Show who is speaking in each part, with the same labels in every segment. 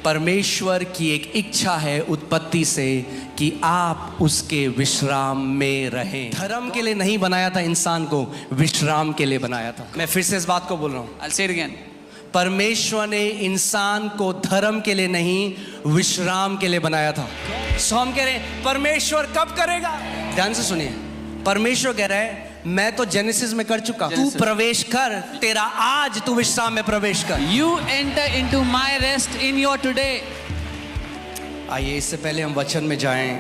Speaker 1: परमेश्वर की एक इच्छा है उत्पत्ति से कि आप उसके विश्राम में रहें। धर्म के लिए नहीं बनाया था इंसान को, विश्राम के लिए बनाया था। मैं फिर से इस बात को बोल रहा हूँ,
Speaker 2: I'll say it again.
Speaker 1: परमेश्वर ने इंसान को धर्म के लिए नहीं, विश्राम के लिए बनाया था। सो हम कह रहे हैं परमेश्वर कब करेगा? ध्यान से सुनिए, परमेश्वर कह रहा है मैं तो जेनेसिस में कर चुका, तू प्रवेश कर, तेरा आज तू विश्राम में प्रवेश कर।
Speaker 2: You enter into my rest in your today.
Speaker 1: आइए इससे पहले हम वचन में जाएं,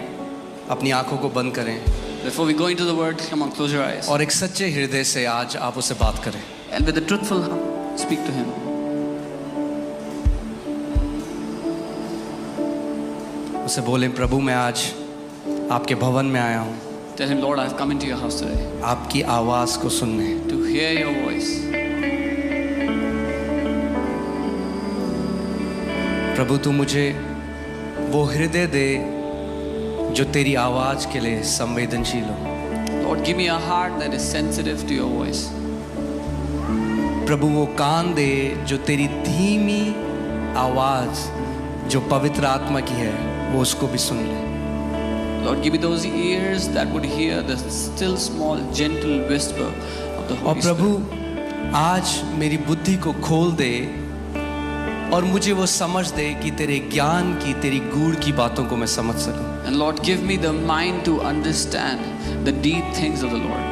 Speaker 1: अपनी आंखों को बंद करें
Speaker 2: Before we go into the word, come on, close your eyes.
Speaker 1: और एक सच्चे हृदय से आज आप उससे बात करें।
Speaker 2: And with a truthful heart, speak to him.
Speaker 1: उसे बोलें, प्रभु मैं आज आपके भवन में आया हूँ
Speaker 2: Tell him, Lord, I've come into your house today
Speaker 1: आपकी आवाज़ को सुनने।
Speaker 2: to hear your voice.
Speaker 1: प्रभु तू मुझे वो हृदय दे जो तेरी आवाज़ के लिए संवेदनशील हो।
Speaker 2: Lord, give me a heart that is sensitive to your voice.
Speaker 1: प्रभु वो कान दे जो तेरी धीमी आवाज़ जो पवित्र आत्मा की है वो उसको भी सुन ले।
Speaker 2: Lord, give me those ears that would hear the still small gentle whisper of the
Speaker 1: और
Speaker 2: Holy
Speaker 1: प्रभु
Speaker 2: Spirit.
Speaker 1: आज मेरी बुद्धि को खोल दे और मुझे वो समझ दे कि तेरे ज्ञान की, तेरी गूढ़ की बातों को मैं समझ सकूं।
Speaker 2: And Lord, give me the mind to understand the deep things of the Lord.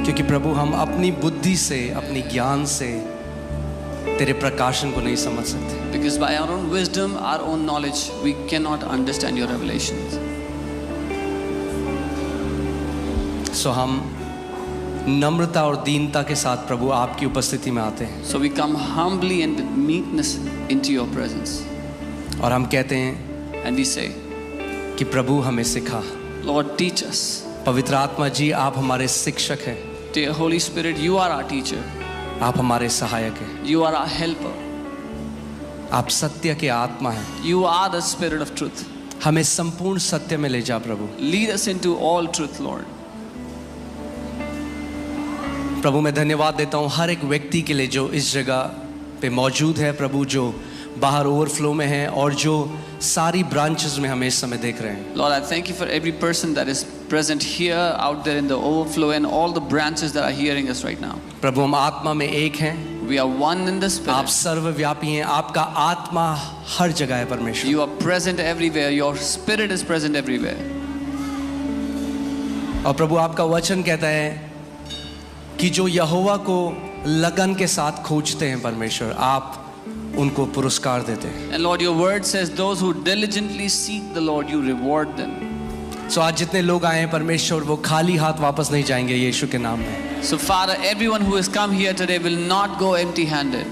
Speaker 1: क्योंकि प्रभु हम अपनी बुद्धि से, अपनी ज्ञान से तेरे प्रकाशन को नहीं समझ सकते।
Speaker 2: Because by our own wisdom, our own knowledge, we cannot understand your revelations.
Speaker 1: सो हम नम्रता और दीनता के साथ प्रभु आपकी उपस्थिति में आते हैं
Speaker 2: So we come humbly and with meekness into your presence.
Speaker 1: और हम कहते हैं
Speaker 2: And we say,
Speaker 1: कि प्रभु हमें सिखा।
Speaker 2: Lord, teach us.
Speaker 1: पवित्र आत्मा जी आप हमारे शिक्षक हैं,
Speaker 2: Dear Holy Spirit, you are our teacher.
Speaker 1: आप हमारे सहायक हैं,
Speaker 2: You are our helper.
Speaker 1: आप सत्य के आत्मा हैं।
Speaker 2: You are the Spirit of truth.
Speaker 1: हमें संपूर्ण सत्य में ले जा प्रभु।
Speaker 2: Lead us into all truth, Lord.
Speaker 1: प्रभु मैं धन्यवाद देता हूँ हर एक व्यक्ति के लिए जो इस जगह पे मौजूद है प्रभु, जो बाहर ओवरफ्लो में है और जो सारी ब्रांचेस में हमें इस समय देख रहे हैं।
Speaker 2: Lord, I thank you for every person that is present here, out there in the overflow, and all the branches that are hearing us right now.
Speaker 1: प्रभु हम आत्मा में एक हैं,
Speaker 2: We are one in the
Speaker 1: आप
Speaker 2: Spirit.
Speaker 1: सर्वव्यापी हैं, आपका आत्मा हर जगह है परमेश्वर।
Speaker 2: You are present everywhere. Your Spirit is present everywhere.
Speaker 1: और प्रभु आपका वचन कहता है कि जो यहोवा को लगन के साथ खोजते हैं परमेश्वर, आप उनको पुरस्कार देते हैं।
Speaker 2: And Lord, your word says, those who diligently seek the Lord, you reward them.
Speaker 1: सो आज जितने लोग आए हैं परमेश्वर, वो खाली हाथ वापस नहीं जाएंगे यीशु के नाम में।
Speaker 2: So Father, everyone who has come here today will not go empty-handed.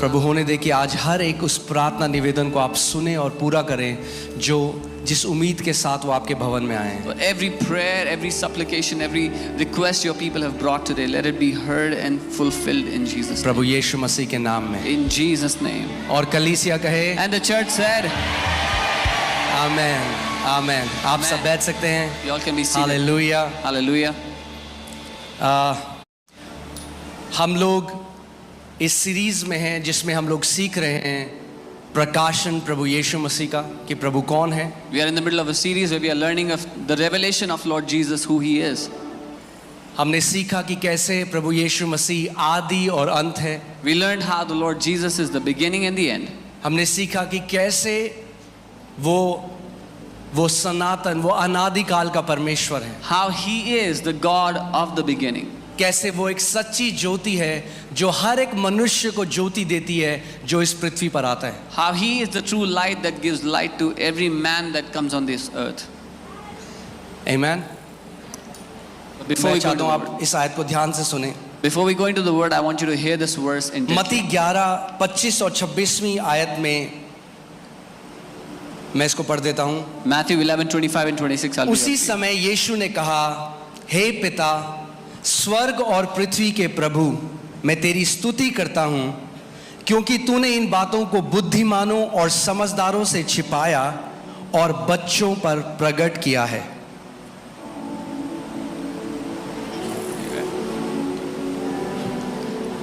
Speaker 1: प्रभु होने दे कि आज हर एक उस प्रार्थना निवेदन को आप सुने और पूरा करें जो जिस उम्मीद के साथ वो आपके भवन में आए हैं।
Speaker 2: So every prayer, every supplication, every request your people have brought today, let it be heard and fulfilled in Jesus' name.
Speaker 1: प्रभु यीशु मसीह के नाम में।
Speaker 2: In Jesus' name.
Speaker 1: और कलीसिया कहे
Speaker 2: And the church said,
Speaker 1: आमेन, आमेन। आप सब बैठ सकते हैं।
Speaker 2: you all can be seated.
Speaker 1: Hallelujah.
Speaker 2: Hallelujah.
Speaker 1: हम लोग इस सीरीज में हैं जिसमें हम लोग सीख रहे हैं प्रकाशन प्रभु यीशु मसीह का, कि प्रभु कौन है।
Speaker 2: We are in the middle of a series where we are learning of the revelation of Lord Jesus, who He is.
Speaker 1: हमने सीखा कि कैसे प्रभु यीशु मसीह आदि और अंत है।
Speaker 2: We learned how the Lord Jesus is the beginning and the end.
Speaker 1: हमने सीखा कि कैसे वो सनातन, वो अनादिकाल का परमेश्वर है।
Speaker 2: How He is the God of the beginning.
Speaker 1: कैसे वो एक सच्ची ज्योति है जो हर एक मनुष्य को ज्योति देती है जो इस पृथ्वी पर आता है।
Speaker 2: How He is the true light that gives light to every man that comes on this earth.
Speaker 1: आमीन।
Speaker 2: Before
Speaker 1: मैं
Speaker 2: we go
Speaker 1: चाहता
Speaker 2: into
Speaker 1: हूँ
Speaker 2: the
Speaker 1: आप
Speaker 2: word,
Speaker 1: इस आयत को ध्यान से सुने।
Speaker 2: before we go into the word, I want you to hear this verse in
Speaker 1: मत्ती 11:25 और 26वीं आयत में मैं इसको पढ़ देता हूँ।
Speaker 2: Matthew 11:25 and 26. I'll be
Speaker 1: उसी
Speaker 2: reading.
Speaker 1: समय यीशु ने कहा, हे पिता, स्वर्ग और पृथ्वी के प्रभु, मैं तेरी स्तुति करता हूँ क्योंकि तूने इन बातों को बुद्धिमानों और समझदारों से छिपाया और बच्चों पर प्रकट किया है।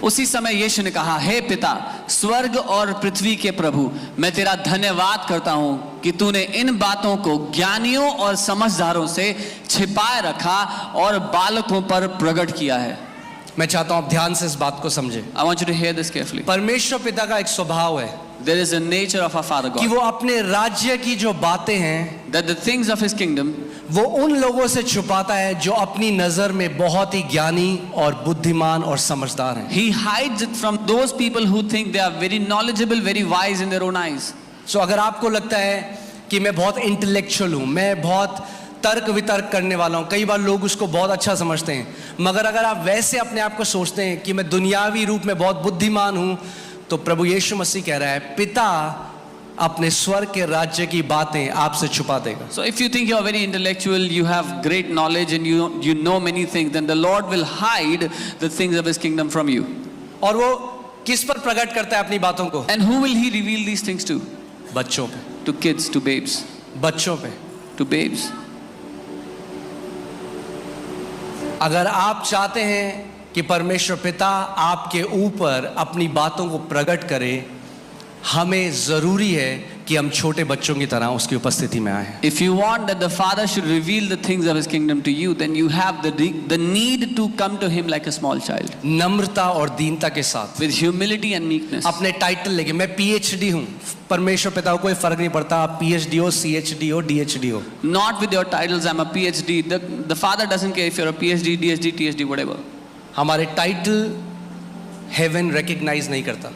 Speaker 2: उसी समय यीशु ने कहा, हे पिता, स्वर्ग और पृथ्वी के प्रभु, मैं तेरा धन्यवाद करता हूं कि तूने इन बातों को ज्ञानियों और समझदारों से छिपाए रखा और बालकों पर प्रकट किया है।
Speaker 1: मैं चाहता हूं आप ध्यान से इस बात को समझें।
Speaker 2: I want you to hear this carefully.
Speaker 1: परमेश्वर पिता का एक स्वभाव है
Speaker 2: There is a nature of our Father
Speaker 1: कि
Speaker 2: God,
Speaker 1: वो अपने राज्य की जो बातें हैं
Speaker 2: that the things of His kingdom,
Speaker 1: वो उन लोगों से छुपाता है जो अपनी नजर में बहुत ही ज्ञानी और बुद्धिमान और समझदार हैं।
Speaker 2: He hides it from those people who think they are very knowledgeable, very wise in their own eyes.
Speaker 1: सो अगर आपको लगता है कि मैं बहुत इंटेलेक्चुअल हूँ, मैं बहुत तर्क वितर्क करने वाला हूँ, कई बार लोग उसको बहुत अच्छा समझते हैं, मगर अगर आप वैसे अपने आप को सोचते हैं कि मैं दुनियावी रूप में बहुत बुद्धिमान हूँ, तो प्रभु यीशु मसीह कह रहा है पिता अपने स्वर्ग के राज्य की बातें आपसे छुपा देगा।
Speaker 2: So if you think you are very intellectual, you have great knowledge and you know many things, then the Lord will hide the things of His kingdom from you.
Speaker 1: और वो किस पर प्रकट करता है अपनी बातों को?
Speaker 2: And who will He reveal these things to?
Speaker 1: बच्चों पे,
Speaker 2: To kids, to babes,
Speaker 1: बच्चों पे।
Speaker 2: to babes.
Speaker 1: अगर आप चाहते हैं कि परमेश्वर पिता आपके ऊपर अपनी बातों को प्रकट करे, हमें जरूरी है कि हम छोटे बच्चों की तरह उसकी उपस्थिति में आए।
Speaker 2: If you want that the Father should reveal the things of His kingdom to you, then you have the need to come to Him like a small child,
Speaker 1: नम्रता और दीनता के साथ,
Speaker 2: with humility and meekness.
Speaker 1: अपने title लेके, मैं PhD हूँ, परमेश्वर पिता को कोई फर्क नहीं पड़ता आप पीएचडी हो, सीएचडी हो, डीएचडी हो।
Speaker 2: Not with your titles, I'm a PhD. The Father doesn't care if you're a PhD, DSD, TSD, whatever.
Speaker 1: हमारे टाइटल हेवन रिकग्नाइज नहीं करता।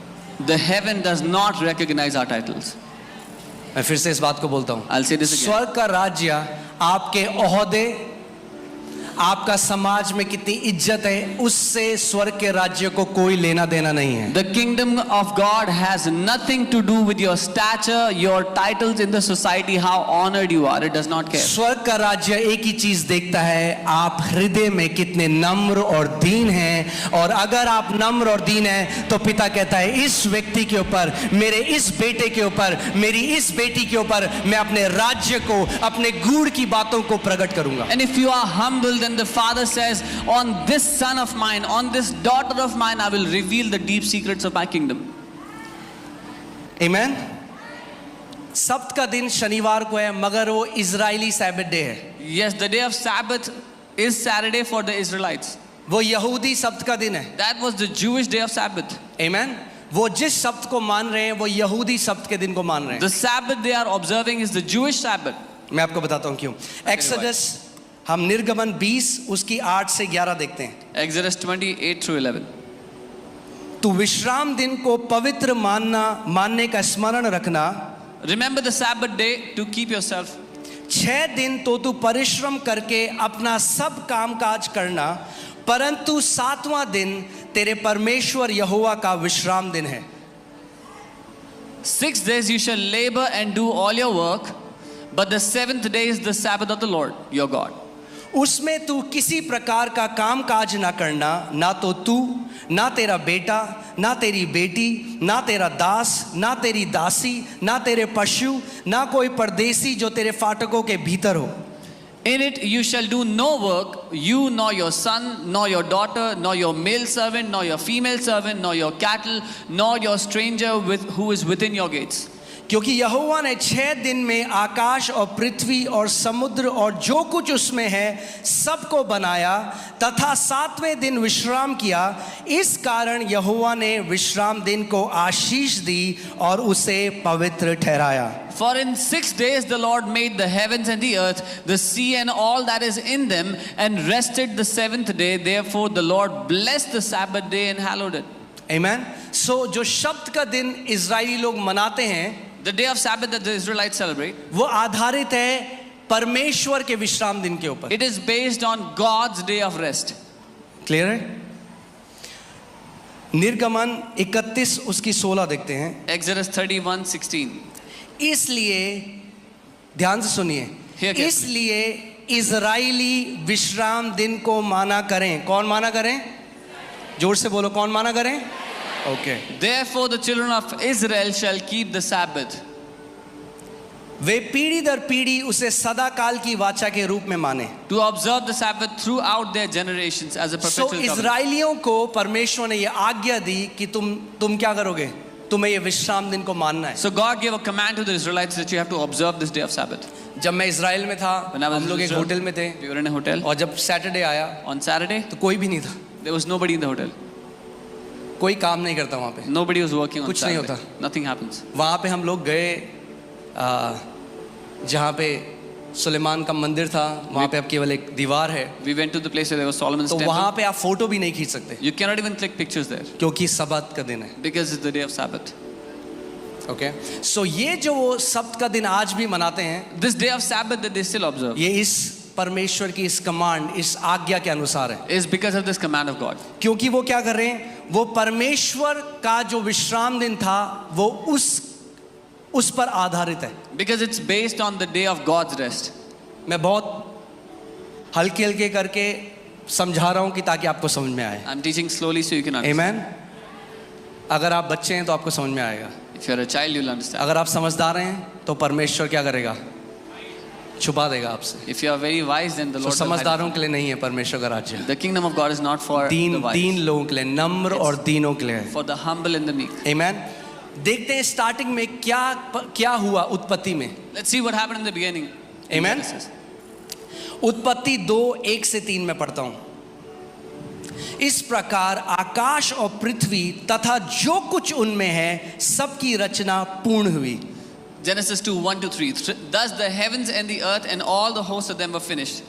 Speaker 2: The heaven does not recognize our titles.
Speaker 1: मैं फिर से इस बात को बोलता हूँ,
Speaker 2: I'll say this again.
Speaker 1: स्वर्ग का राज्य आपके ओहदे, आपका समाज में कितनी इज्जत है, उससे स्वर्ग के राज्य को कोई लेना देना नहीं है।
Speaker 2: The kingdom of God has nothing to do with your stature, your titles in the society, how honored you are. It does not care.
Speaker 1: स्वर्ग का राज्य एक ही चीज देखता है, आप हृदय में कितने नम्र और दीन हैं, और अगर आप नम्र और दीन हैं तो पिता कहता है इस व्यक्ति के ऊपर, मेरे इस बेटे के ऊपर, मेरी इस बेटी के ऊपर मैं अपने राज्य को, अपने गूढ़ की बातों को प्रकट करूंगा।
Speaker 2: And if you are humble, then the Father says, on this son of mine, on this daughter of mine, I will reveal the deep secrets of my kingdom.
Speaker 1: Amen? सब्त का दिन शनिवार को है, मगर वो इजरायली सैबत डे है।
Speaker 2: Yes, the day of Sabbath is Saturday for the Israelites.
Speaker 1: वो यहूदी सब्त का दिन है।
Speaker 2: That was the Jewish day of Sabbath.
Speaker 1: Amen? वो जिस सब्त को मान रहे हैं वो यहूदी सब्त के दिन को मान रहे हैं।
Speaker 2: The Sabbath they are observing is the Jewish Sabbath.
Speaker 1: मैं आपको बताता हूँ क्यों। एक्सोडस, हम निर्गमन 20 उसकी 8 से 11 देखते हैं।
Speaker 2: Exodus 28 through 11.
Speaker 1: तू विश्राम दिन को पवित्र मानने का स्मरण रखना।
Speaker 2: Remember the Sabbath day to keep yourself.
Speaker 1: 6 दिन तो तू परिश्रम करके अपना सब काम काज करना, परंतु 7वां दिन तेरे परमेश्वर यहोवा का विश्राम दिन है।
Speaker 2: 6 days you shall labor and do all your work, but the 7th day is the Sabbath of the Lord your God.
Speaker 1: उसमें तू किसी प्रकार का काम काज ना करना, ना तो तू, ना तेरा बेटा, ना तेरी बेटी, ना तेरा दास, ना तेरी दासी, ना तेरे पशु, ना कोई परदेसी जो तेरे फाटकों के भीतर हो।
Speaker 2: In it you shall do no work, you nor your son, nor your daughter, nor your male servant, nor your female servant, nor your cattle, nor your stranger who is within your gates.
Speaker 1: क्योंकि यहोवा ने 6 दिन में आकाश और पृथ्वी और समुद्र और जो कुछ उसमें है सबको बनाया, तथा 7वें दिन विश्राम किया। इस कारण यहोवा ने विश्राम दिन को आशीष दी और उसे पवित्र ठहराया।
Speaker 2: For in 6 days the Lord made the heavens and the earth, the sea and all that is in them, and rested the 7th day. Therefore the Lord blessed the Sabbath day and hallowed it.
Speaker 1: Amen. So जो शब्द का दिन Israeli लोग मनाते हैं,
Speaker 2: The day of Sabbath that the Israelites celebrate,
Speaker 1: वो आधारित है परमेश्वर के विश्राम दिन के ऊपर।
Speaker 2: it is based on God's day of rest.
Speaker 1: Clear है? निर्गमन 31 उसकी 16 देखते हैं।
Speaker 2: Exodus 31:16.
Speaker 1: इसलिए ध्यान से सुनिए,
Speaker 2: Here carefully.
Speaker 1: इसलिए इजरायली विश्राम दिन को माना करें। कौन माना करें? जोर से बोलो, कौन माना करें? Okay.
Speaker 2: Therefore the children of Israel shall keep the Sabbath.
Speaker 1: वे पीढ़ी दर पीढ़ी उसे सदा काल की वाचा के रूप में माने।
Speaker 2: to observe the Sabbath throughout their generations as a
Speaker 1: so
Speaker 2: perpetual covenant.
Speaker 1: इजराइलियों को परमेश्वर ने ये आज्ञा दी कि तुम क्या करोगे, तुम्हें ये विश्राम दिन को मानना है।
Speaker 2: So God gave a command to the Israelites that you have to observe this day of Sabbath.
Speaker 1: जब मैं इजराइल में था,
Speaker 2: When I was
Speaker 1: हम
Speaker 2: in
Speaker 1: लोग एक
Speaker 2: Israel,
Speaker 1: होटल में थे,
Speaker 2: we were in a hotel.
Speaker 1: और जब सैटरडे आया
Speaker 2: On Saturday,
Speaker 1: तो कोई भी नहीं था,
Speaker 2: there was nobody in the hotel.
Speaker 1: कोई काम नहीं करता वहाँ पे।
Speaker 2: Nobody was working on
Speaker 1: कुछ नहीं
Speaker 2: Saturday.
Speaker 1: होता।
Speaker 2: Nothing happens.
Speaker 1: वहाँ पे हम लोग गए, जहाँ पे सुलेमान का मंदिर था, वहाँ पे अब केवल एक दीवार है,
Speaker 2: We went to the place where there was Solomon's
Speaker 1: तो
Speaker 2: temple.
Speaker 1: वहाँ पे आप फोटो भी नहीं खींच सकते
Speaker 2: You cannot even click pictures there
Speaker 1: क्योंकि सब्त का दिन है।
Speaker 2: because it's the day of Sabbath.
Speaker 1: Okay, so ये जो वो सब्त का दिन आज भी मनाते हैं,
Speaker 2: This day of Sabbath that they still observe
Speaker 1: ये इस परमेश्वर की इस कमांड, इस आज्ञा के अनुसार है।
Speaker 2: is because of this command of God.
Speaker 1: क्योंकि वो क्या कर रहे हैं, वो परमेश्वर का जो विश्राम दिन था वो उस पर आधारित है।
Speaker 2: Because it's based on the day of God's rest.
Speaker 1: मैं बहुत हल्के हल्के करके समझा रहा हूँ कि ताकि आपको समझ में आए।
Speaker 2: I'm teaching slowly so you can understand.
Speaker 1: आमेन। अगर आप बच्चे हैं तो आपको समझ में आएगा,
Speaker 2: If you're a child, you'll understand.
Speaker 1: अगर आप समझदार हैं तो परमेश्वर क्या करेगा, छुपा देगा आपसे।
Speaker 2: If you are very wise, then the
Speaker 1: तो
Speaker 2: Lord will hide.
Speaker 1: समझदारों के लिए नहीं है परमेश्वर का राज्य,
Speaker 2: The kingdom of God is not for the
Speaker 1: Deen
Speaker 2: wise,
Speaker 1: लोगों के लिए, नम्र और दीनों के लिए है।
Speaker 2: for the humble and the meek.
Speaker 1: आमेन। देखते हैं स्टार्टिंग में क्या हुआ उत्पत्ति में।
Speaker 2: Let's see what happened in the beginning. in
Speaker 1: Amen.
Speaker 2: Genesis.
Speaker 1: उत्पत्ति 2:1-3 में पढ़ता हूं। इस प्रकार आकाश और पृथ्वी तथा जो कुछ उनमें है सबकी रचना पूर्ण हुई।
Speaker 2: Genesis 2:1-3. Thus the heavens and the earth and all the hosts of them were finished.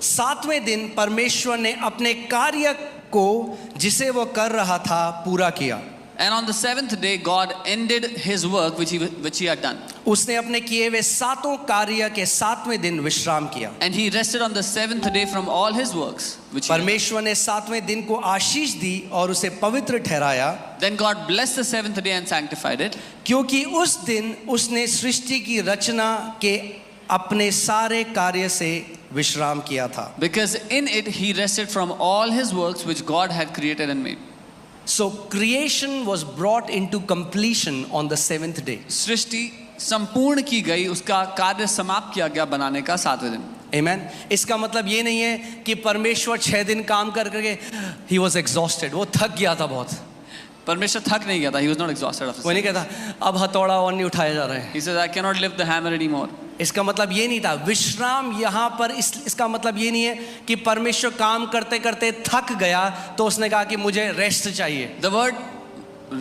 Speaker 1: सातवें दिन परमेश्वर ने अपने कार्य को जिसे वो कर रहा था पूरा किया।
Speaker 2: And on the seventh day, God ended His work which He had done.
Speaker 1: उसने अपने किए हुए सातों कार्य के सातवें दिन विश्राम किया।
Speaker 2: And He rested on the seventh day from all His works which He had done.
Speaker 1: परमेश्वर ने सातवें दिन को आशीष दी और उसे पवित्र ठहराया,
Speaker 2: Then God blessed the seventh day and sanctified it,
Speaker 1: क्योंकि उस दिन उसने सृष्टि की रचना के अपने सारे कार्य से विश्राम किया था।
Speaker 2: because in it He rested from all His works which God had created and made.
Speaker 1: So creation was brought into completion on the seventh day.
Speaker 2: सृष्टि संपूर्ण की गई, उसका कार्य समाप्त किया गया बनाने का सातवें दिन।
Speaker 1: Amen. इसका मतलब ये नहीं है कि परमेश्वर 6 दिन काम कर करके he was exhausted, वो थक गया था बहुत।
Speaker 2: परमेश्वर थक नहीं गया था, He was not exhausted after
Speaker 1: वो नहीं कहता अब हथौड़ा और नहीं उठाया जा रहा है।
Speaker 2: He says, I cannot lift the hammer anymore.
Speaker 1: इसका मतलब ये नहीं था विश्राम यहाँ पर इसका मतलब ये नहीं है कि परमेश्वर काम करते करते थक गया तो उसने कहा कि मुझे रेस्ट चाहिए।
Speaker 2: The word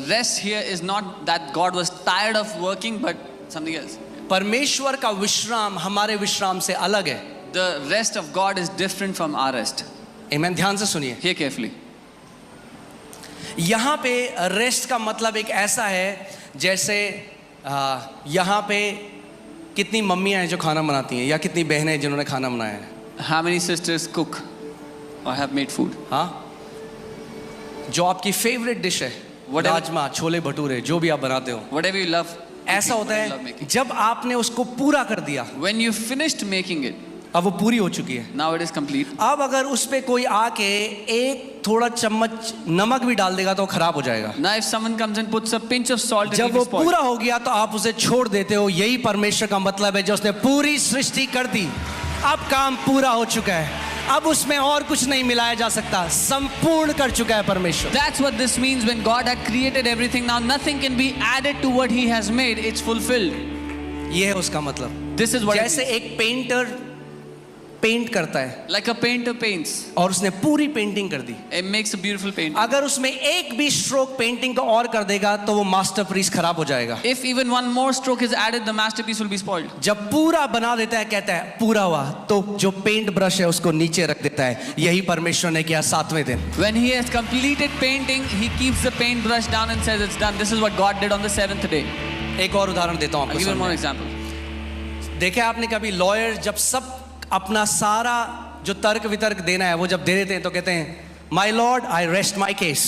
Speaker 2: rest here is not that God was tired of working, but something else.
Speaker 1: परमेश्वर का विश्राम हमारे विश्राम से अलग है।
Speaker 2: The rest of God is different from our rest.
Speaker 1: Amen. ध्यान से सुनिए,
Speaker 2: Hear carefully.
Speaker 1: यहाँ पे रेस्ट का मतलब एक ऐसा है जैसे यहाँ पे कितनी मम्मियाँ हैं जो खाना बनाती हैं या कितनी बहनें हैं जिन्होंने खाना बनाया है।
Speaker 2: How many sisters cook or have made food?
Speaker 1: हाँ, जो आपकी फेवरेट डिश है,
Speaker 2: Whatever-
Speaker 1: राजमा, छोले भटूरे, जो भी आप बनाते हो,
Speaker 2: Whatever you love.
Speaker 1: ऐसा होता
Speaker 2: whatever you love
Speaker 1: है
Speaker 2: making.
Speaker 1: जब आपने उसको पूरा कर दिया,
Speaker 2: When you finished making it,
Speaker 1: अब वो पूरी हो चुकी है।
Speaker 2: now it is complete.
Speaker 1: अब अगर उस पे कोई आके एक थोड़ा चम्मच नमक भी डाल देगा तो खराब हो जाएगा।
Speaker 2: Now if someone comes and puts a pinch of salt, it
Speaker 1: जब
Speaker 2: will
Speaker 1: वो
Speaker 2: be spoiled.
Speaker 1: पूरा हो गया तो आप उसे छोड़ देते हो। यही परमेश्वर का मतलब है जो उसने पूरी सृष्टि कर दी, अब काम पूरा हो चुका है, अब उसमें और कुछ नहीं मिलाया जा सकता, संपूर्ण कर चुका है परमेश्वर।
Speaker 2: That's what this means when God had created everything. Now nothing can be added to what He has made. It's fulfilled.
Speaker 1: ये है उसका मतलब।
Speaker 2: This is what it
Speaker 1: जैसे
Speaker 2: means.
Speaker 1: एक पेंटर पेंट करता है
Speaker 2: Like a painter paints
Speaker 1: और उसने पूरी पेंटिंग कर दी,
Speaker 2: and makes a beautiful painting.
Speaker 1: अगर उसमें एक भी स्ट्रोक पेंटिंग का और कर देगा तो वो मास्टरपीस खराब हो जाएगा।
Speaker 2: If even one more stroke is added, the masterpiece will be spoiled.
Speaker 1: जब पूरा बना देता है कहता है पूरा हुआ, तो जो पेंट ब्रश है उसको नीचे रख देता है। यही परमेश्वर ने किया सातवें दिन।
Speaker 2: When He has completed painting, He keeps the paintbrush down and says it's done. This is what God did on the seventh day.
Speaker 1: एक और उदाहरण देता हूँ
Speaker 2: I'll give you one more
Speaker 1: आपको।
Speaker 2: example.
Speaker 1: देखे आपने कभी लॉयर जब सब अपना सारा जो तर्क वितर्क देना है वो जब दे देते हैं तो कहते हैं my Lord I rest my case.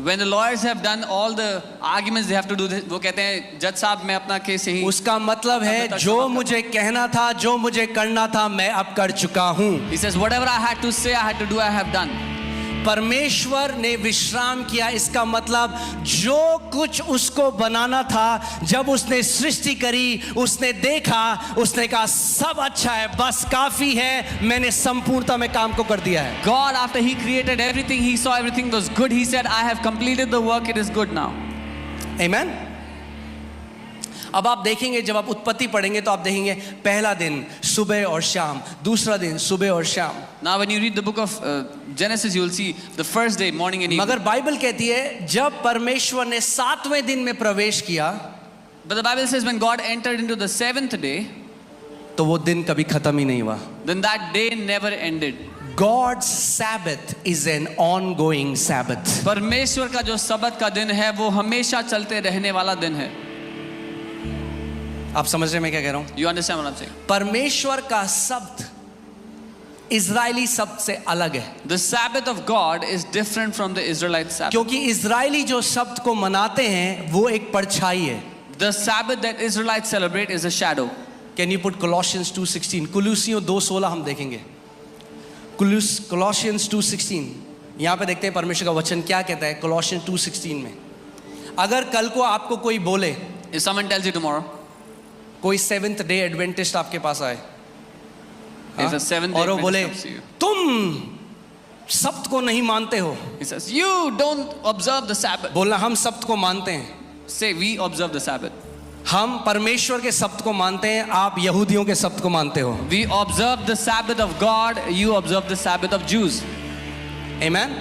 Speaker 2: When the lawyers have done all the arguments they have to do, वो कहते हैं जज साहब मैं अपना केस यही।
Speaker 1: उसका मतलब है जो मुझे कहना था, जो मुझे करना था, मैं अब कर चुका हूं।
Speaker 2: He says whatever I had to say, I had to do, I have done.
Speaker 1: परमेश्वर ने विश्राम किया, इसका मतलब जो कुछ उसको बनाना था, जब उसने सृष्टि करी, उसने देखा, उसने कहा सब अच्छा है, बस काफी है, मैंने संपूर्णता में काम को कर दिया है।
Speaker 2: God, after He created everything, He saw everything was good. He said, I have completed the work, it is good now.
Speaker 1: Amen? अब आप देखेंगे, जब आप उत्पत्ति पढ़ेंगे तो आप देखेंगे पहला दिन सुबह और शाम, दूसरा दिन सुबह और शाम।
Speaker 2: Now when you read the book of Genesis, you will see the first day, morning and evening.
Speaker 1: मगर बाइबल कहती है जब परमेश्वर ने 7वें दिन में प्रवेश किया,
Speaker 2: But the Bible says when God entered into the 7th day,
Speaker 1: तो वो दिन कभी खत्म ही नहीं हुआ।
Speaker 2: then that day never ended.
Speaker 1: God's Sabbath is an ongoing Sabbath.
Speaker 2: परमेश्वर का जो सबत का दिन है वो हमेशा चलते रहने वाला दिन है।
Speaker 1: आप समझ रहे हैं मैं क्या कह रहा हूं?
Speaker 2: You understand what I'm saying?
Speaker 1: परमेश्वर का शब्द इजरायली शब्द से अलग है,
Speaker 2: The Sabbath of God is different from the Israelite Sabbath.
Speaker 1: क्योंकि इजरायली जो शब्द को मनाते हैं वो एक परछाई है।
Speaker 2: The Sabbath that Israelites celebrate is a shadow.
Speaker 1: Can you put Colossians 2:16? कुलुसियों 2:16 हम देखेंगे। Colossians 2:16 यहाँ पे देखते हैं परमेश्वर का वचन क्या कहता है। Colossians 2:16 में, अगर कल को आपको कोई बोले,
Speaker 2: If someone tells you tomorrow,
Speaker 1: कोई 7th डे एडवेंटिस्ट आपके पास आए,
Speaker 2: if a 7th day
Speaker 1: और वो बोले
Speaker 2: Adventist comes to you,
Speaker 1: तुम सब्त को नहीं मानते हो,
Speaker 2: he says, you don't observe the Sabbath.
Speaker 1: बोलना हम सब्त को मानते हैं,
Speaker 2: Say, we observe the Sabbath.
Speaker 1: हम परमेश्वर के शब्द को मानते हैं, आप यहूदियों के शब्द को मानते हो।
Speaker 2: We observe the Sabbath of God, you observe the Sabbath of Jews.
Speaker 1: Amen?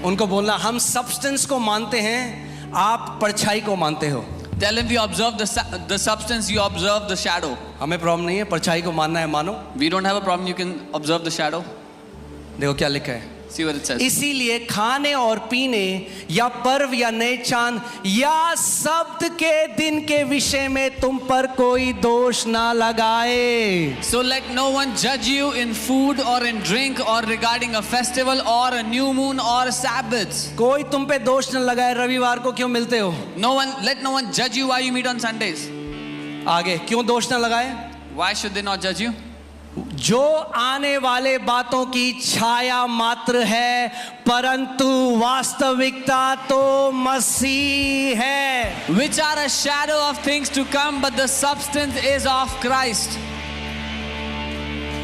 Speaker 1: उनको बोलना हम सब्सटेंस को मानते हैं, आप परछाई को मानते हो।
Speaker 2: Tell him we observe the substance, you observe the shadow.
Speaker 1: हमें प्रॉब्लम नहीं है, परछाई को मानना है मानो।
Speaker 2: We don't have a problem, you can observe the shadow.
Speaker 1: देखो क्या लिखा है,
Speaker 2: See what it says.
Speaker 1: इसीलिए खाने और पीने या पर्व या नए चांद या शब्द के दिन के विषय में तुम पर कोई दोष ना लगाए।
Speaker 2: So let no one judge you in food or in drink or regarding a festival or a new moon or Sabbaths.
Speaker 1: कोई तुम पे दोष न लगाए, रविवार को क्यों मिलते हो?
Speaker 2: Let no one judge you why you meet on Sundays.
Speaker 1: आगे क्यों दोष न लगाए?
Speaker 2: Why should they not judge you?
Speaker 1: जो आने वाले बातों की छाया मात्र है, परंतु वास्तविकता तो मसीह है।
Speaker 2: Which are a shadow of things to come, but the substance is of Christ.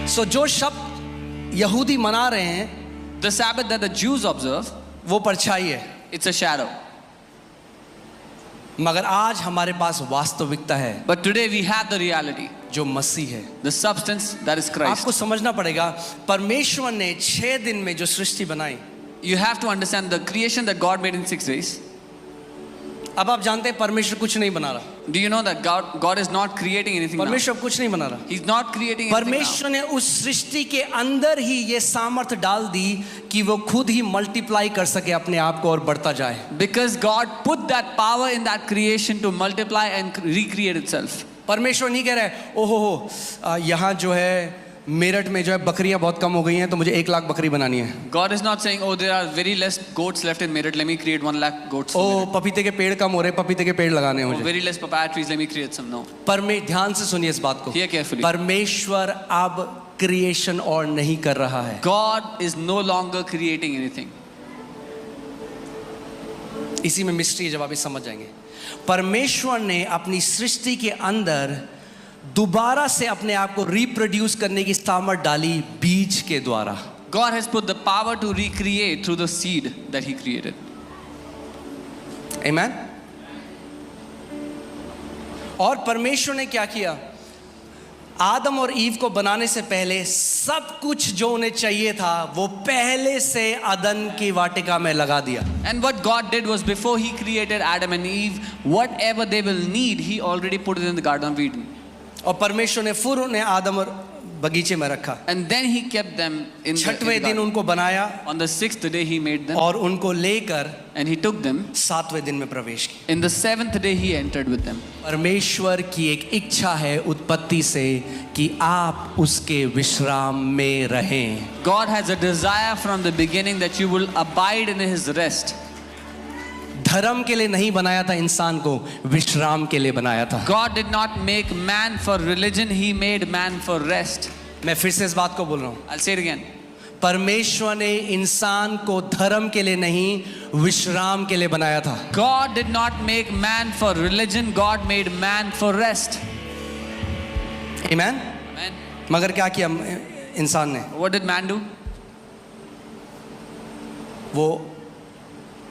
Speaker 1: सो जो शब्द यहूदी मना रहे हैं,
Speaker 2: The Sabbath that the Jews observe,
Speaker 1: वो परछाई है,
Speaker 2: it's a shadow.
Speaker 1: मगर आज हमारे पास वास्तविकता है,
Speaker 2: But today we have the reality,
Speaker 1: जो मसीह है।
Speaker 2: the substance that is Christ.
Speaker 1: आपको समझना पड़ेगा, परमेश्वर ने 6 दिन में जो सृष्टि बनाई,
Speaker 2: You have to understand the creation that God made in 6 days.
Speaker 1: अब आप जानते हैं परमेश्वर कुछ नहीं बना रहा,
Speaker 2: Do you know that God is not creating anything now?
Speaker 1: परमेश्वर कुछ नहीं बना रहा।
Speaker 2: He's not creating anything now.
Speaker 1: परमेश्वर ने उस सृष्टि के अंदर ही ये सामर्थ डाल दी कि वो खुद ही मल्टीप्लाई कर सके अपने आप को और बढ़ता जाए।
Speaker 2: Because God put that power in that creation to multiply and recreate itself.
Speaker 1: परमेश्वर नहीं कह रहा है ओहो हो यहाँ जो है मेरठ में जो है बकरियां बहुत कम हो गई हैं तो मुझे 1 लाख बकरी बनानी है।
Speaker 2: God is not saying, oh, there are very less goats left in Meerut, let me create 1 lakh goats.
Speaker 1: ओ पपीते के पेड़ कम हो रहे, पपीते के पेड़ लगाने हैं
Speaker 2: Oh,
Speaker 1: मुझे।
Speaker 2: very less papaya trees, let me create some. No.
Speaker 1: ध्यान से सुनिए इस बात को,
Speaker 2: Hear carefully.
Speaker 1: परमेश्वर अब क्रिएशन और नहीं कर रहा है।
Speaker 2: God is no longer creating anything.
Speaker 1: इसी में मिस्ट्री है, जब आप इस समझ जाएंगे। परमेश्वर ने अपनी सृष्टि के अंदर दोबारा से अपने आप को रिप्रोड्यूस करने की सामर्थ डाली बीज के द्वारा।
Speaker 2: God has put the power to recreate through the seed that He created.
Speaker 1: Amen? और परमेश्वर ने क्या किया, आदम और ईव को बनाने से पहले सब कुछ जो उन्हें चाहिए था वो पहले से अदन की वाटिका में लगा दिया।
Speaker 2: And what God did was, before He created Adam and Eve, whatever they will need, He already put it in the Garden of Eden.
Speaker 1: और परमेश्वर ने फिर उन्हें आदम और बगीचे में रखा।
Speaker 2: And then He kept them in the
Speaker 1: 6वें दिन
Speaker 2: garden.
Speaker 1: उनको बनाया
Speaker 2: On the 6th day He made them,
Speaker 1: और उनको लेकर
Speaker 2: and He took them.
Speaker 1: 7वें दिन में प्रवेश किया।
Speaker 2: In the 7th day He entered with them.
Speaker 1: परमेश्वर की एक इच्छा है उत्पत्ति से कि आप उसके विश्राम में रहें।
Speaker 2: God has a desire from the beginning that you will abide in His rest.
Speaker 1: धर्म के लिए नहीं बनाया था इंसान को, विश्राम के लिए बनाया था।
Speaker 2: God did not make man for religion, He made man for rest.
Speaker 1: मैं फिर से इस बात को बोल रहा हूँ,
Speaker 2: I'll say it again.
Speaker 1: परमेश्वर ने इंसान को धर्म के लिए नहीं, विश्राम के लिए बनाया था।
Speaker 2: God did not make man for religion, God made man for rest.
Speaker 1: आमीन।
Speaker 2: Amen.
Speaker 1: मगर क्या किया इंसान ने?
Speaker 2: What did man do?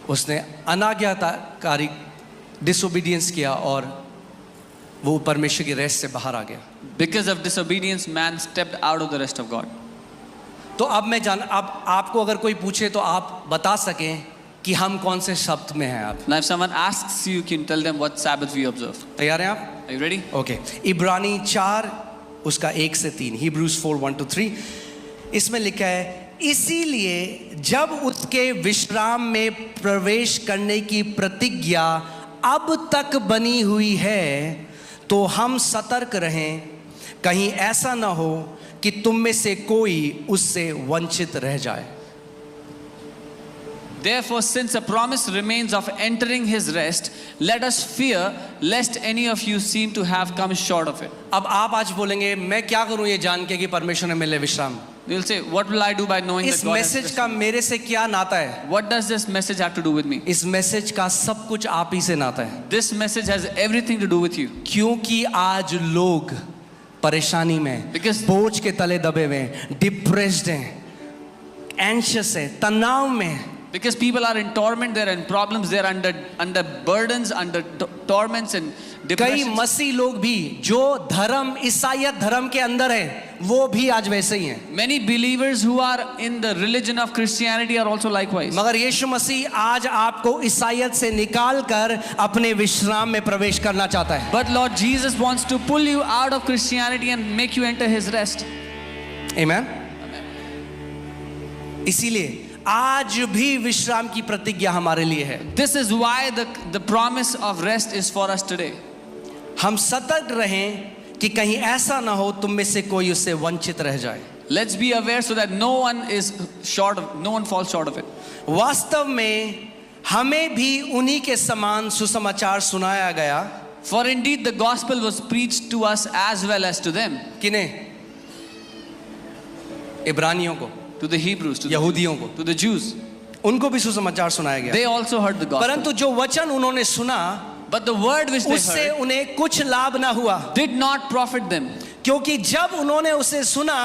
Speaker 1: उसने अनाज्ञाकारी डिसोबीडियंस किया और वो परमेश्वर की रेस्ट से बाहर आ गया।
Speaker 2: Because of disobedience, man stepped out of the rest of God.
Speaker 1: तो अब आपको अगर कोई पूछे तो आप बता सकें कि हम कौन से शब्द में हैं आप।
Speaker 2: Now, if someone asks you, can you tell them what Sabbath we observe?
Speaker 1: तैयार हैं आप?
Speaker 2: Are you ready?
Speaker 1: ओके। इब्रानी 4 उसका 1 से 3, Hebrews 4:1-3, इसमें लिखा है, इसीलिए जब उसके विश्राम में प्रवेश करने की प्रतिज्ञा अब तक बनी हुई है तो हम सतर्क रहें, कहीं ऐसा ना हो कि तुम में से कोई उससे वंचित रह जाए।
Speaker 2: Therefore, since a promise remains of entering his rest, let us fear lest any of you seem to have come short of it.
Speaker 1: अब आप आज बोलेंगे मैं क्या करूं ये जान के कि परमेश्वर ने मिले विश्राम।
Speaker 2: You'll say, what will I do by knowing
Speaker 1: इस
Speaker 2: that God has
Speaker 1: message
Speaker 2: rested?
Speaker 1: का मेरे से क्या नाता है?
Speaker 2: What does this message have to do with me?
Speaker 1: इस मैसेज का सब कुछ आप ही से नाता है,
Speaker 2: This message has everything to do with you.
Speaker 1: क्योंकि आज लोग परेशानी में,
Speaker 2: Because-
Speaker 1: बोझ के तले दबे हुए हैं, डिप्रेस्ड हैं, एंशियस है, तनाव में।
Speaker 2: Because people are in torment, they're in problems, they're under burdens, under torments and
Speaker 1: कई
Speaker 2: depression.
Speaker 1: मसीह लोग भी जो धर्म ईसाईयत धर्म के अंदर है वो भी आज वैसे ही हैं।
Speaker 2: Many believers who are in the religion of Christianity are also likewise.
Speaker 1: मगर यीशु मसीह आज आपको ईसाईयत से निकाल कर अपने विश्राम में प्रवेश करना चाहता है।
Speaker 2: But Lord Jesus wants to pull you out of Christianity and make you enter his rest.
Speaker 1: आमीन। इसीलिए आज भी विश्राम की प्रतिज्ञा हमारे लिए है।
Speaker 2: This is why the promise of rest is for us today.
Speaker 1: हम सतर्क रहें कि कहीं ऐसा ना हो तुम में से कोई उससे वंचित रह जाए।
Speaker 2: Let's be aware so that no one falls short of it.
Speaker 1: वास्तव में हमें भी उन्हीं के समान सुसमाचार सुनाया गया।
Speaker 2: For indeed the gospel was preached to us as well as to them.
Speaker 1: किन्हें? इब्रानियों को,
Speaker 2: To the Hebrews,
Speaker 1: यहूदियों को,
Speaker 2: to the Jews.
Speaker 1: उनको भी सुसमाचार सुनाया गया।
Speaker 2: They also heard the gospel.
Speaker 1: परंतु जो वचन उन्होंने सुना
Speaker 2: But the word which they
Speaker 1: उससे
Speaker 2: heard
Speaker 1: उन्हें कुछ लाभ ना हुआ,
Speaker 2: did not profit them.
Speaker 1: क्योंकि जब उन्होंने उसे सुना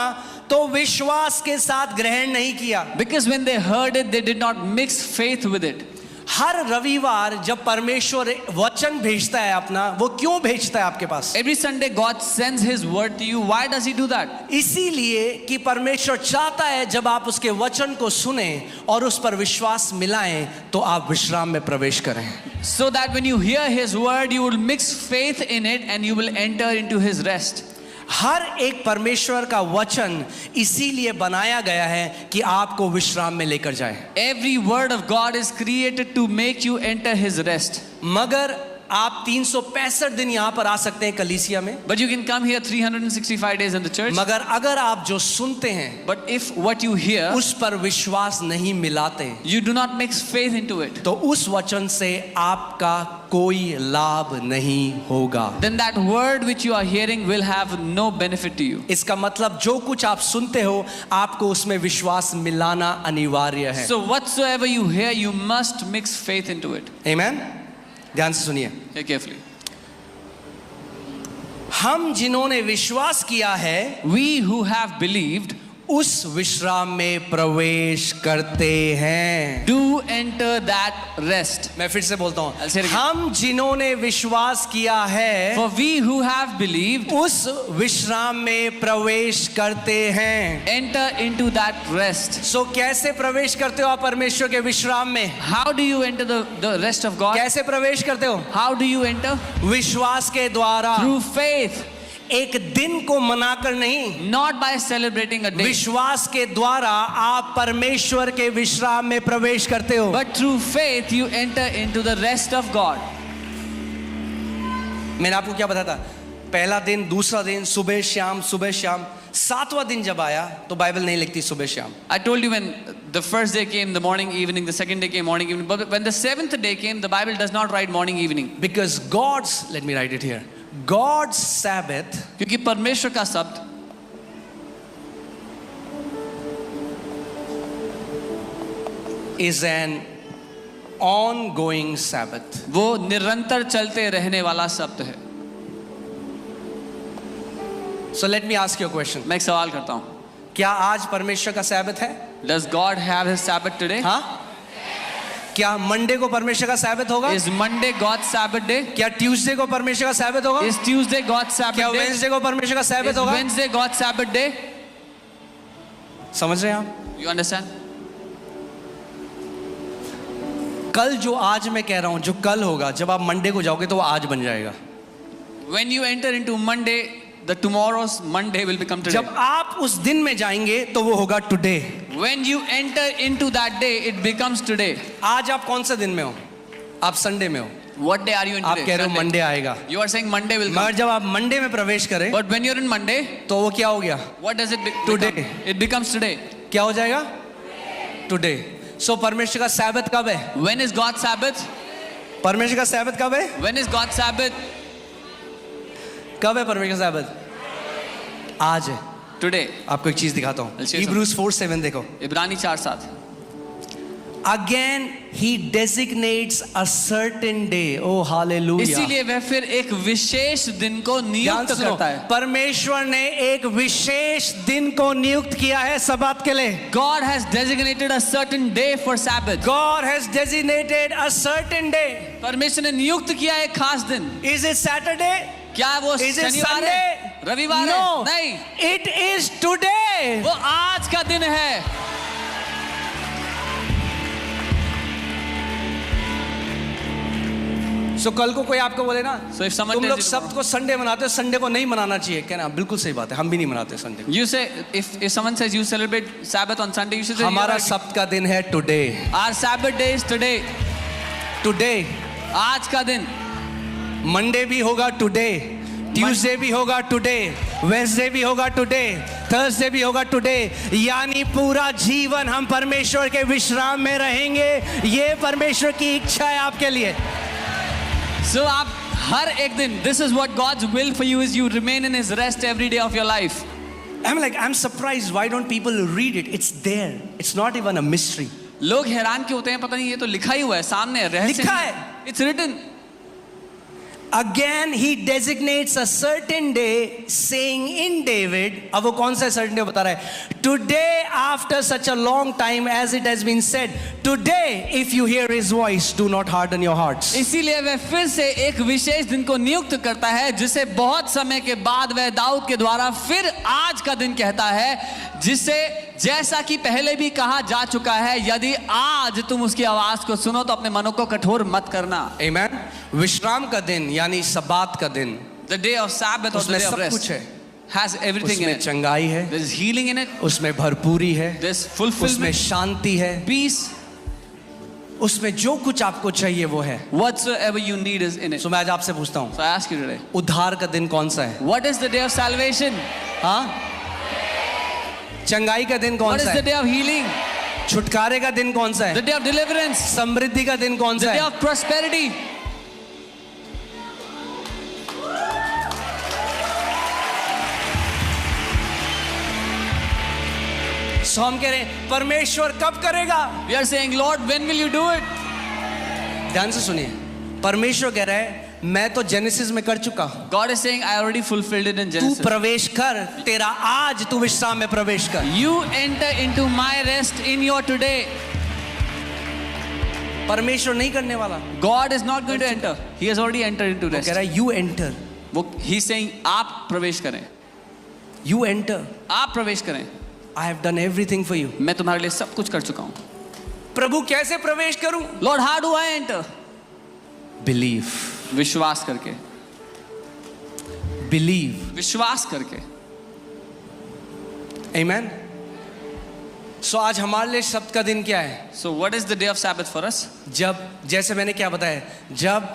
Speaker 1: तो विश्वास के साथ ग्रहण नहीं किया।
Speaker 2: Because when they heard it, they did not mix faith with it.
Speaker 1: हर रविवार जब परमेश्वर वचन भेजता है अपना, वो क्यों भेजता है आपके पास?
Speaker 2: Every Sunday God sends his word to you. Why does he do that?
Speaker 1: इसीलिए कि परमेश्वर चाहता है जब आप उसके वचन को सुने और उस पर विश्वास मिलाएं तो आप विश्राम में प्रवेश करें।
Speaker 2: So that when you hear his word, you will mix faith in it and you will enter into his rest.
Speaker 1: हर एक परमेश्वर का वचन इसीलिए बनाया गया है कि आपको विश्राम में लेकर जाए।
Speaker 2: Every word of God is created to make you enter his rest.
Speaker 1: मगर आप 365 दिन यहाँ पर आ सकते हैं कलीसिया में,
Speaker 2: But you can come here 365 days in the church.
Speaker 1: मगर अगर आप जो सुनते हैं
Speaker 2: But if what you hear,
Speaker 1: उस पर विश्वास नहीं मिलाते
Speaker 2: you do not mix faith into it,
Speaker 1: तो उस वचन से आपका कोई लाभ नहीं होगा।
Speaker 2: then that word which you are hearing will have no benefit to you.
Speaker 1: इसका मतलब जो कुछ आप सुनते हो आपको उसमें विश्वास मिलाना अनिवार्य है।
Speaker 2: So whatsoever you hear, you must mix faith into it.
Speaker 1: आमीन। ध्यान से सुनिए,
Speaker 2: Hear carefully.
Speaker 1: हम जिन्होंने विश्वास किया है
Speaker 2: We who have believed
Speaker 1: उस विश्राम में प्रवेश करते हैं।
Speaker 2: do enter that rest.
Speaker 1: मैं फिर से बोलता
Speaker 2: I'll say it
Speaker 1: हूं,
Speaker 2: again.
Speaker 1: हम जिन्होंने विश्वास किया है
Speaker 2: For we who have believed
Speaker 1: उस विश्राम में प्रवेश करते हैं।
Speaker 2: enter into that rest.
Speaker 1: सो कैसे प्रवेश करते हो आप परमेश्वर के विश्राम में?
Speaker 2: How do you enter the rest of God?
Speaker 1: कैसे प्रवेश करते हो?
Speaker 2: How do you enter?
Speaker 1: विश्वास के द्वारा,
Speaker 2: Through faith,
Speaker 1: एक दिन को मनाकर नहीं,
Speaker 2: not by celebrating a day,
Speaker 1: विश्वास के द्वारा आप परमेश्वर के विश्राम में प्रवेश करते हो।
Speaker 2: but through faith you enter into the rest of God.
Speaker 1: मैंने आपको क्या बताया था? पहला दिन, दूसरा दिन, सुबह शाम, सुबह शाम। सातवां दिन जब आया तो बाइबल नहीं लिखती सुबह शाम।
Speaker 2: I told you when the first day came, the morning, evening, the second day came, morning, evening. But when the seventh day came, the Bible does not write morning, evening.
Speaker 1: Because God's, let me write it here, God's Sabbath
Speaker 2: क्योंकि परमेश्वर का शब्द
Speaker 1: is an ongoing Sabbath.
Speaker 2: वो निरंतर चलते रहने वाला सब्त है।
Speaker 1: So let me ask you a question.
Speaker 2: मैं एक सवाल करता हूँ,
Speaker 1: क्या आज परमेश्वर का सैबत है?
Speaker 2: Does God have his Sabbath today?
Speaker 1: हाँ? क्या मंडे को परमेश्वर का सैबत होगा?
Speaker 2: Is Monday God's Sabbath day?
Speaker 1: क्या ट्यूसडे को परमेश्वर का सैबत होगा?
Speaker 2: Is Tuesday God's
Speaker 1: क्या
Speaker 2: Sabbath day?
Speaker 1: वेडनेसडे को परमेश्वर का
Speaker 2: Is
Speaker 1: सैबत होगा?
Speaker 2: Wednesday God's Sabbath day?
Speaker 1: समझ रहे हैं आप?
Speaker 2: You understand?
Speaker 1: कल जो आज मैं कह रहा हूं, जो कल होगा, जब आप मंडे को जाओगे तो वो आज बन जाएगा।
Speaker 2: When you enter into Monday, the tomorrow's Monday will become today.
Speaker 1: जब आप उस दिन में जाएंगे तो वो होगा today.
Speaker 2: When you enter into that day, it becomes today.
Speaker 1: आज आप कौन से दिन में हो? आप संडे में हो।
Speaker 2: What day are you in
Speaker 1: आप
Speaker 2: today?
Speaker 1: कह रहे हो
Speaker 2: Sunday.
Speaker 1: मंडे आएगा,
Speaker 2: You are saying Monday will come.
Speaker 1: मगर जब आप मंडे में प्रवेश करें
Speaker 2: But when you're in Monday,
Speaker 1: तो वो क्या हो गया?
Speaker 2: what does it
Speaker 1: Today.
Speaker 2: become? It becomes today.
Speaker 1: क्या हो जाएगा? टुडे। सो परमेश्वर का सैबत कब है?
Speaker 2: When is God's Sabbath?
Speaker 1: परमेश्वर का सैबत कब है?
Speaker 2: When is God's Sabbath?
Speaker 1: कब है परमेश्वर का सैबत? आज है।
Speaker 2: Today.
Speaker 1: आपको एक चीज दिखाता हूँ।
Speaker 2: I'll show you
Speaker 1: Hebrews 4:7 देखो।
Speaker 2: इब्रानी 4:7.
Speaker 1: Again he designates a certain day. Oh hallelujah.
Speaker 2: इसीलिए वह फिर एक विशेष दिन को
Speaker 1: ध्यान
Speaker 2: नियुक्त
Speaker 1: से सुनो,
Speaker 2: करता है।
Speaker 1: परमेश्वर ने एक विशेष दिन को नियुक्त किया है सब्बात के लिए।
Speaker 2: God has designated a certain day for Sabbath.
Speaker 1: God has designated a certain day.
Speaker 2: परमेश्वर ने नियुक्त किया एक खास दिन।
Speaker 1: Is it Saturday?
Speaker 2: क्या वो
Speaker 1: Is it
Speaker 2: शनिवार है?
Speaker 1: Sunday?
Speaker 2: रविवार
Speaker 1: No.
Speaker 2: है? नहीं,
Speaker 1: It is today.
Speaker 2: वो आज का दिन है।
Speaker 1: So कल को कोई आपको बोले ना,
Speaker 2: So if someone
Speaker 1: तुम
Speaker 2: tells
Speaker 1: लोग
Speaker 2: you
Speaker 1: सब्त को संडे मनाते हो, संडे को नहीं मनाना चाहिए। कहना बिल्कुल सही बात है, हम भी नहीं मनाते संडे को।
Speaker 2: You say if someone says you celebrate Sabbath on Sunday, you should say
Speaker 1: हमारा
Speaker 2: "You are-
Speaker 1: सब्त का दिन है today.
Speaker 2: our Sabbath day is today.
Speaker 1: Today
Speaker 2: आज का दिन।
Speaker 1: मंडे भी होगा टुडे, ट्यूसडे भी होगा टुडे, वेडनेसडे भी होगा टुडे, थर्सडे भी होगा टुडे। यानी पूरा जीवन हम परमेश्वर के विश्राम में रहेंगे। ये परमेश्वर की इच्छा है आपके लिए।
Speaker 2: So आप हर एक दिन, this is what God's will for you is you remain in His rest every day of your life.
Speaker 1: I'm surprised why don't people read it? It's there. It's not even a mystery.
Speaker 2: लोग हैरान क्यों होते हैं? पता नहीं, ये तो लिखा ही हुआ है सामने, रहस्य
Speaker 1: लिखा
Speaker 2: नहीं।
Speaker 1: है।
Speaker 2: It's written.
Speaker 1: Again he designates a certain day, saying in David, अब वो कौन सा certain day बता रहा है? Today after such a long time as it has been said, today if you hear his voice, do not harden your hearts.
Speaker 2: इसीलिए वह फिर से एक विशेष दिन को नियुक्त करता है, जिसे बहुत समय के बाद वह दाऊद के द्वारा फिर आज का दिन कहता है, जिसे जैसा कि पहले भी कहा जा चुका है, यदि आज तुम उसकी आवाज को सुनो तो अपने मनों को कठोर मत करना।
Speaker 1: Amen. विश्राम का दिन यानी सब्बात का दिन,
Speaker 2: The day of Sabbath or the
Speaker 1: उसमें
Speaker 2: day of
Speaker 1: सब कुछ
Speaker 2: rest
Speaker 1: है।
Speaker 2: has everything in
Speaker 1: उसमें
Speaker 2: it.
Speaker 1: चंगाई है,
Speaker 2: There is healing in it.
Speaker 1: उसमें भरपूरी है,
Speaker 2: There's
Speaker 1: उसमें
Speaker 2: fulfillment,
Speaker 1: शांति है,
Speaker 2: peace.
Speaker 1: उसमें जो कुछ आपको चाहिए वो है।
Speaker 2: Whatsoever you need is in it.
Speaker 1: तो मैं आज आपसे पूछता हूँ,
Speaker 2: So I ask you today,
Speaker 1: उद्धार का दिन कौन सा है?
Speaker 2: what is the day of salvation?
Speaker 1: हाँ, चंगाई का दिन कौन
Speaker 2: What is
Speaker 1: सा
Speaker 2: the
Speaker 1: है?
Speaker 2: day of healing?
Speaker 1: छुटकारे का दिन कौन सा
Speaker 2: The
Speaker 1: है?
Speaker 2: day of deliverance.
Speaker 1: समृद्धि का दिन कौन
Speaker 2: The
Speaker 1: सा
Speaker 2: day
Speaker 1: है?
Speaker 2: of prosperity.
Speaker 1: सो हम कह रहे हैं परमेश्वर कब करेगा?
Speaker 2: We are saying, Lord, when will you do it?
Speaker 1: ध्यान से सुनिए, परमेश्वर कह रहा है मैं तो जेनेसिस में कर चुका हूं,
Speaker 2: God is saying, I already fulfilled it in
Speaker 1: तू
Speaker 2: Genesis.
Speaker 1: प्रवेश कर, तेरा आज तू विश्राम में प्रवेश कर।
Speaker 2: You enter into my rest in your today.
Speaker 1: परमेश्वर नहीं करने वाला,
Speaker 2: God is not going to enter. He has already entered into
Speaker 1: वो कह
Speaker 2: rest.
Speaker 1: रहा है यू एंटर,
Speaker 2: He's saying, आप प्रवेश करें,
Speaker 1: यू एंटर,
Speaker 2: आप प्रवेश करें,
Speaker 1: I have done everything for you.
Speaker 2: मैं तुम्हारे लिए सब कुछ कर चुका हूं।
Speaker 1: प्रभु कैसे प्रवेश करूं?
Speaker 2: Lord, how do I enter?
Speaker 1: Believe,
Speaker 2: विश्वास करके,
Speaker 1: बिलीव,
Speaker 2: विश्वास करके।
Speaker 1: आमेन। सो आज हमारे लिए सब्त का दिन क्या है?
Speaker 2: So what is the day of Sabbath for us?
Speaker 1: जब, जैसे मैंने क्या बताया, जब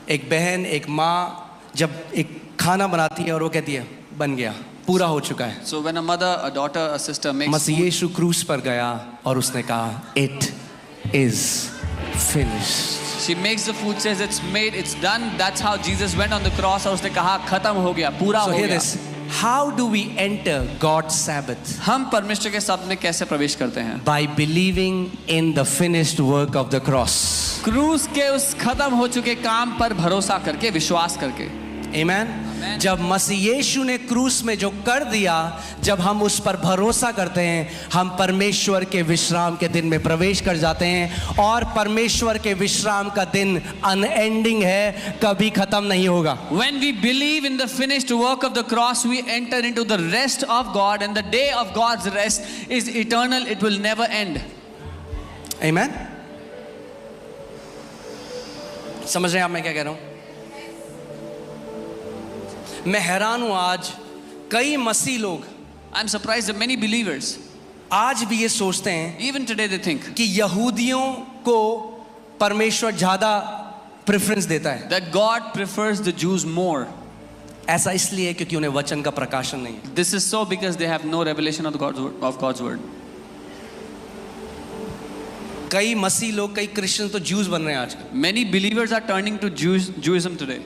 Speaker 1: एक बहन, एक माँ जब एक खाना बनाती है और वो कहती है बन गया, पूरा हो चुका है।
Speaker 2: So when a mother, a daughter, a sister makes
Speaker 1: Masih
Speaker 2: food,
Speaker 1: यीशु क्रूस पर गया और उसने कहा it is finished.
Speaker 2: she makes the food, says it's made, it's done. That's how Jesus went on the cross और उसने कहा खत्म हो गया, पूरा
Speaker 1: So
Speaker 2: हो
Speaker 1: hear
Speaker 2: गया।
Speaker 1: this, how do we enter God's Sabbath?
Speaker 2: हम परमेश्वर के शब्द में कैसे प्रवेश करते हैं?
Speaker 1: By believing in the finished work of the cross.
Speaker 2: क्रूस के उस खत्म हो चुके काम पर भरोसा करके, विश्वास करके।
Speaker 1: Amen? जब मसीह यीशु ने क्रूस में जो कर दिया, जब हम उस पर भरोसा करते हैं, हम परमेश्वर के विश्राम के दिन में प्रवेश कर जाते हैं। और परमेश्वर के विश्राम का दिन अनएंडिंग है, कभी खत्म नहीं होगा।
Speaker 2: When we believe in the finished work of the cross, we enter into the rest of God, and the day of God's rest is eternal. It will never end.
Speaker 1: Amen? समझ रहे हैं आप मैं क्या कह रहा हूं? मैं हैरान हूं, आज कई मसीह लोग
Speaker 2: I'm surprised that many believers,
Speaker 1: आज भी ये सोचते हैं
Speaker 2: even today, they think
Speaker 1: कि यहूदियों को परमेश्वर ज्यादा प्रेफरेंस देता है।
Speaker 2: that God prefers the Jews more.
Speaker 1: ऐसा इसलिए है क्योंकि उन्हें वचन का प्रकाशन नहीं है।
Speaker 2: This is so because they have no revelation of God's word.
Speaker 1: कई मसीह लोग, कई क्रिश्चियन तो ज्यूज बन रहे हैं आजकल।
Speaker 2: Many believers are turning to Judaism today.